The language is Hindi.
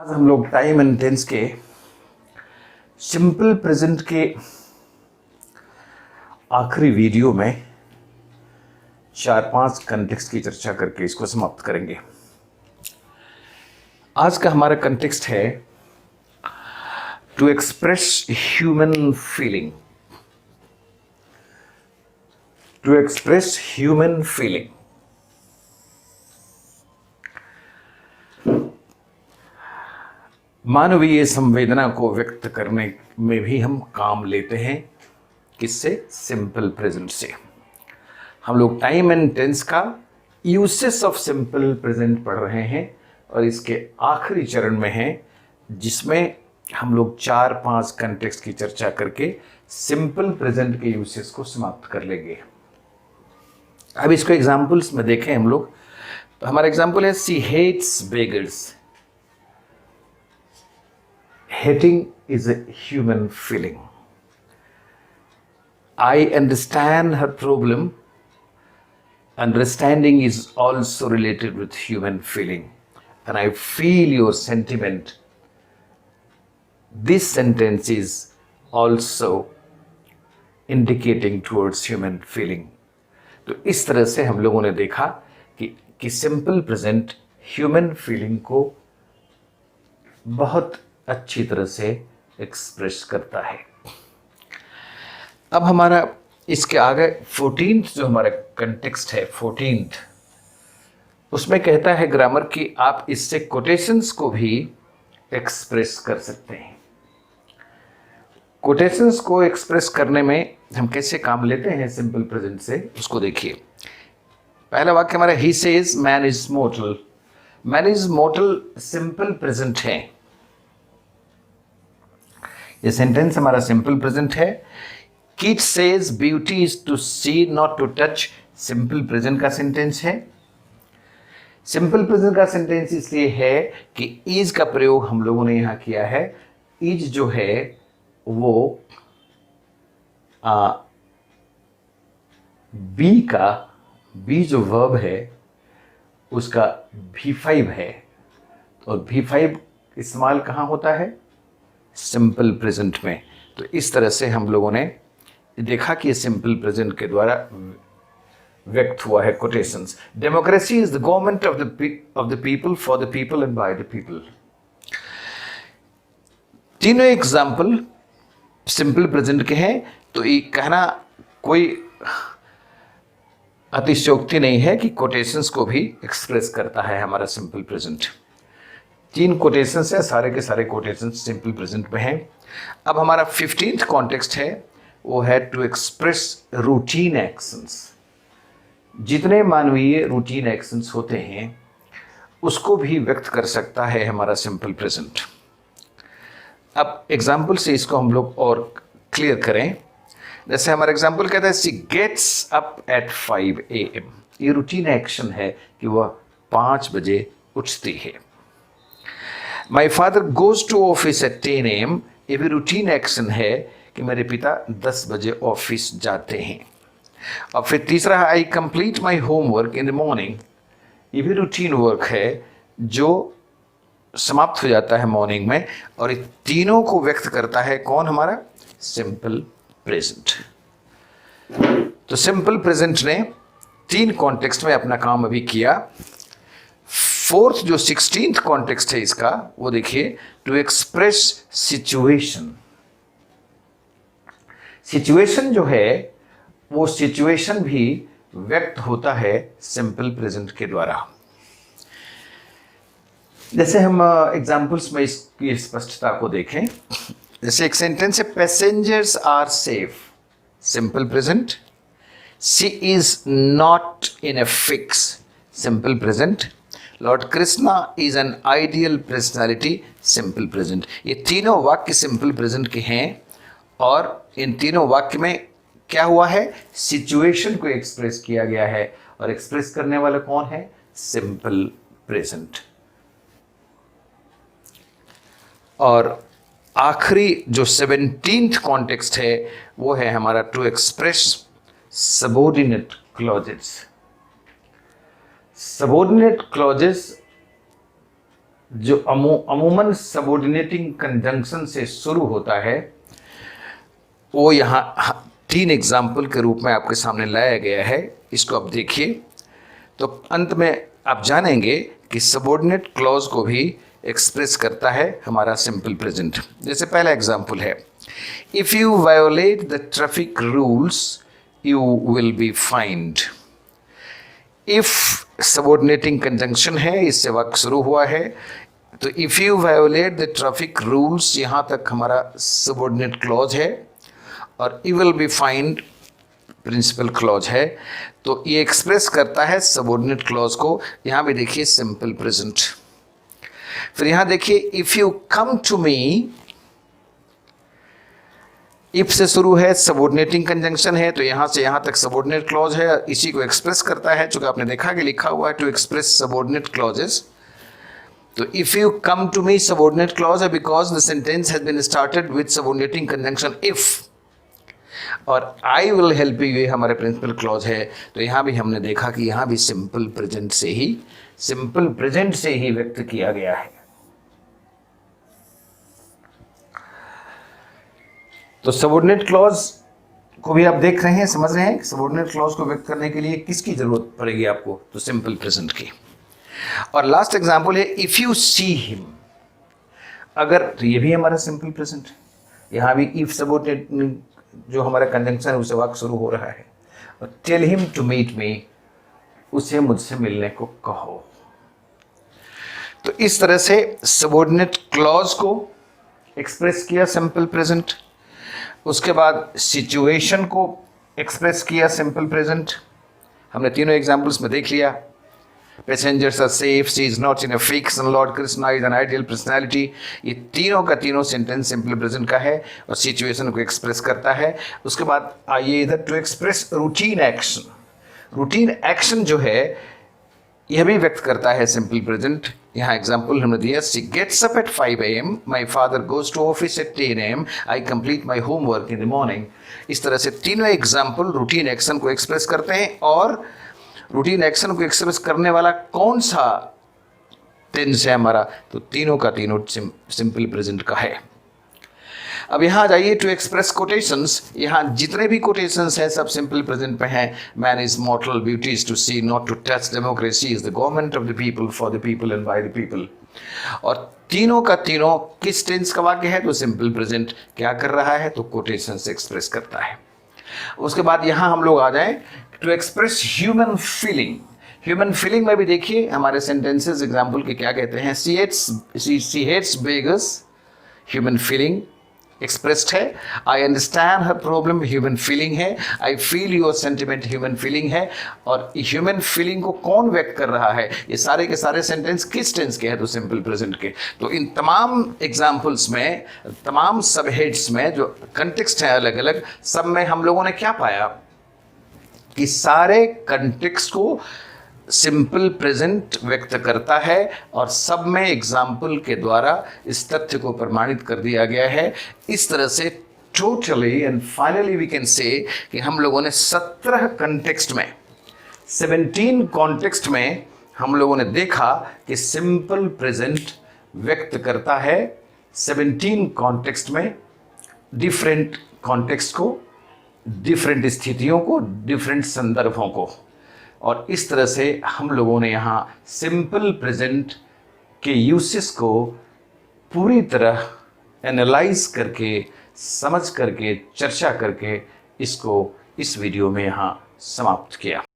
आज हम लोग टाइम एंड टेंस के सिंपल प्रेजेंट के आखिरी वीडियो में 4-5 कंटेक्स्ट की चर्चा करके इसको समाप्त करेंगे। आज का हमारा कंटेक्स्ट है to express human feeling. To express human feeling. मानवीय संवेदना को व्यक्त करने में भी हम काम लेते हैं। किससे? सिंपल प्रेजेंट से। हम लोग टाइम एंड टेंस का यूसेस ऑफ सिंपल प्रेजेंट पढ़ रहे हैं और इसके आखिरी चरण में हैं, जिसमें हम लोग 4-5 कंटेक्स्ट की चर्चा करके सिंपल प्रेजेंट के यूसेस को समाप्त कर लेंगे। अब इसको एग्जाम्पल्स में देखें हम लोग। तो हमारा एग्जाम्पल है she hates beggars. Hating is a human feeling. I understand her problem. Understanding is also related with human feeling. And I feel your sentiment. This sentence is also indicating towards human feeling. तो इस तरह से हम लोगों ने देखा कि सिंपल प्रेजेंट ह्यूमन फीलिंग को बहुत अच्छी तरह से एक्सप्रेस करता है। अब हमारा इसके आगे 14th जो हमारा कंटेक्स्ट है 14th, उसमें कहता है ग्रामर कि आप इससे कोटेशंस को भी एक्सप्रेस कर सकते हैं। कोटेशंस को एक्सप्रेस करने में हम कैसे काम लेते हैं सिंपल प्रेजेंट से, उसको देखिए। पहला वाक्य हमारा ही says man is mortal. Man is mortal simple present है। ये सेंटेंस हमारा सिंपल प्रेजेंट है। Keats says beauty is to see not to touch, simple present का सेंटेंस है। सिंपल प्रेजेंट का सेंटेंस इसलिए है कि इज का प्रयोग हम लोगों ने यहां किया है। इज जो है वो बी जो वर्ब है उसका V5 है, और V5 इस्तेमाल कहां होता है? सिंपल प्रेजेंट में। तो इस तरह से हम लोगों ने देखा कि सिंपल प्रेजेंट के द्वारा व्यक्त हुआ है quotations. Democracy is the government of the people for the people and by the people. तीनों एग्जाम्पल सिंपल प्रेजेंट के हैं। तो ये कहना कोई अतिशयोक्ति नहीं है कि कोटेशंस को भी एक्सप्रेस करता है हमारा सिंपल प्रेजेंट। 3 कोटेशंस है, सारे के सारे कोटेशंस सिंपल प्रेजेंट में हैं। अब हमारा 15th कॉन्टेक्स्ट है, वो है टू एक्सप्रेस रूटीन एक्शंस। जितने मानवीय रूटीन एक्शंस होते हैं उसको भी व्यक्त कर सकता है हमारा सिंपल प्रेजेंट। अब एग्जाम्पल से इसको हम लोग और क्लियर करें। जैसे हमारा एग्जाम्पल कहता है she gets up at 5 AM। ये रूटीन एक्शन है कि वह 5 बजे उठती है। My father goes to office at 10 AM। ये भी रूटीन एक्शन है कि मेरे पिता 10 बजे ऑफिस जाते हैं। और फिर तीसरा है आई complete my homework in the morning. ये भी रूटीन वर्क है जो समाप्त हो जाता है मॉर्निंग में, और ये तीनों को व्यक्त करता है कौन? हमारा सिंपल प्रेजेंट। तो सिंपल प्रेजेंट ने 3 कॉन्टेक्स्ट में अपना काम अभी किया। 4th जो 16th कॉन्टेक्स्ट है इसका, वो देखिए टू एक्सप्रेस सिचुएशन। सिचुएशन जो है वो सिचुएशन भी व्यक्त होता है सिंपल प्रेजेंट के द्वारा। जैसे हम एग्जाम्पल्स में इसकी स्पष्टता को देखें। जैसे एक सेंटेंस है passengers are safe, simple present. She is not in a fix, simple present. Lord Krishna is an ideal personality, simple present. ये तीनों वाक्य सिंपल प्रेजेंट के हैं, और इन तीनों वाक्य में क्या हुआ है? सिचुएशन को एक्सप्रेस किया गया है, और एक्सप्रेस करने वाला कौन है? Simple present. और आखिरी जो 17th कॉन्टेक्स्ट है वो है हमारा to express subordinate clauses. Subordinate clauses जो अमूमन सबऑर्डिनेटिंग कंजंक्शन से शुरू होता है वो यहाँ 3 एग्जाम्पल के रूप में आपके सामने लाया गया है। इसको आप देखिए तो अंत में आप जानेंगे कि सबऑर्डिनेट क्लॉज को भी एक्सप्रेस करता है हमारा सिंपल प्रेजेंट। जैसे पहला एग्जाम्पल है, if you violate the traffic rules you will be fined. If subordinating conjunction है, इससे वाक्य शुरू हुआ है, तो if you violate the traffic rules यहाँ तक हमारा सबऑर्डिनेट क्लॉज है और you will be fined principal clause है। तो ये एक्सप्रेस करता है सबऑर्डिनेट क्लॉज को। यहाँ भी देखिए सिंपल प्रेजेंट। फिर यहाँ देखिए if you come to me, if से शुरू है, सबऑर्डिनेटिंग कंजंक्शन है, तो यहाँ से यहाँ तक सबऑर्डिनेट क्लॉज है, इसी को एक्सप्रेस करता है। चूंकि आपने देखा कि लिखा हुआ है टू एक्सप्रेस सबऑर्डिनेट क्लॉजेस, तो if you come to me subordinate clause है because the sentence has been started with subordinating conjunction if, और आई विल हेल्प यू ये हमारे प्रिंसिपल क्लॉज है। तो यहाँ भी हमने देखा कि यहाँ भी सिंपल प्रेजेंट से ही व्यक्त किया गया है। तो सबऑर्डिनेट क्लॉज को भी आप देख रहे हैं, समझ रहे हैं कि सबऑर्डिनेट क्लॉज को व्यक्त करने के लिए किसकी जरूरत पड़ेगी आपको, तो सिंपल प्रेजेंट की। और लास्ट एग्जांपल है इफ यू सी हिम, अगर, तो ये भी हमारा सिंपल प्रेजेंट है। यहाँ भी इफ सबऑर्डिनेट जो हमारा कंजंक्शन है उससे वाक्य शुरू हो रहा है, और tell him to meet me, उसे मुझसे मिलने को कहो। तो इस तरह से सबऑर्डिनेट क्लॉज को एक्सप्रेस किया सिंपल प्रेजेंट। उसके बाद सिचुएशन को एक्सप्रेस किया सिंपल प्रेजेंट। हमने तीनों एग्जाम्पल्स में देख लिया। Passengers are safe, she is not in a fiction, Lord Krishna is an ideal personality. ये तीनों का तीनों सेंटेंस सिंपल प्रेजेंट का है और सिचुएशन को एक्सप्रेस करता है। उसके बाद आइए इधर to express routine action. Routine action जो है यह भी व्यक्त करता है सिंपल प्रेजेंट। यहाँ एग्जाम्पल हमने दिया, she gets up at 5 AM, my father goes to office at 10 AM, I complete my homework in the morning. इस तरह से तीनों एग्जाम्पल रूटीन एक्शन को एक्सप्रेस करते हैं। और रूटीन एक्शन को एक्सप्रेस करने वाला कौन सा टेंस है हमारा, तो तीनों का तीनों सिंपल प्रेजेंट का है। अब यहाँ जाइए टू एक्सप्रेस कोटेशंस। यहाँ जितने भी कोटेशंस हैं सब सिंपल प्रेजेंट पे हैं। Man is mortal, beauty is to see, not to touch, democracy is the government of the people, for the people and by the people. और तीनों का तीनों किस टेंस का वाक्य है, तो सिंपल प्रेजेंट क्या कर रहा है, तो कोटेशन से एक्सप्रेस करता है। उसके बाद यहाँ हम लोग आ जाएं to express human feeling. Human feeling में भी देखिए हमारे सेंटेंसेस एग्जाम्पल के क्या कहते हैं। She hates beggars, human feeling expressed है। I understand her problem, human feeling है। I feel your sentiment, human feeling है। और ह्यूमन फीलिंग को कौन व्यक्त कर रहा है, ये सारे के सारे सेंटेंस किस टेंस के हैं, तो सिंपल प्रेजेंट के। तो इन तमाम एग्जाम्पल्स में, तमाम सब हेड्स में जो कंटेक्स्ट है अलग अलग, सब में हम लोगों ने क्या पाया कि सारे कंटेक्स्ट को सिंपल प्रेजेंट व्यक्त करता है और सब में एग्जाम्पल के द्वारा इस तथ्य को प्रमाणित कर दिया गया है। इस तरह से totally and finally we can say कि हम लोगों ने 17 कंटेक्स्ट में, 17 कॉन्टेक्स्ट में हम लोगों ने देखा कि सिंपल प्रेजेंट व्यक्त करता है 17 कॉन्टेक्स्ट में डिफरेंट कॉन्टेक्स्ट को, डिफरेंट स्थितियों को, डिफरेंट संदर्भों को। और इस तरह से हम लोगों ने यहाँ सिंपल प्रेजेंट के यूसेस को पूरी तरह एनालाइज करके, समझ करके, चर्चा करके इसको इस वीडियो में यहाँ समाप्त किया।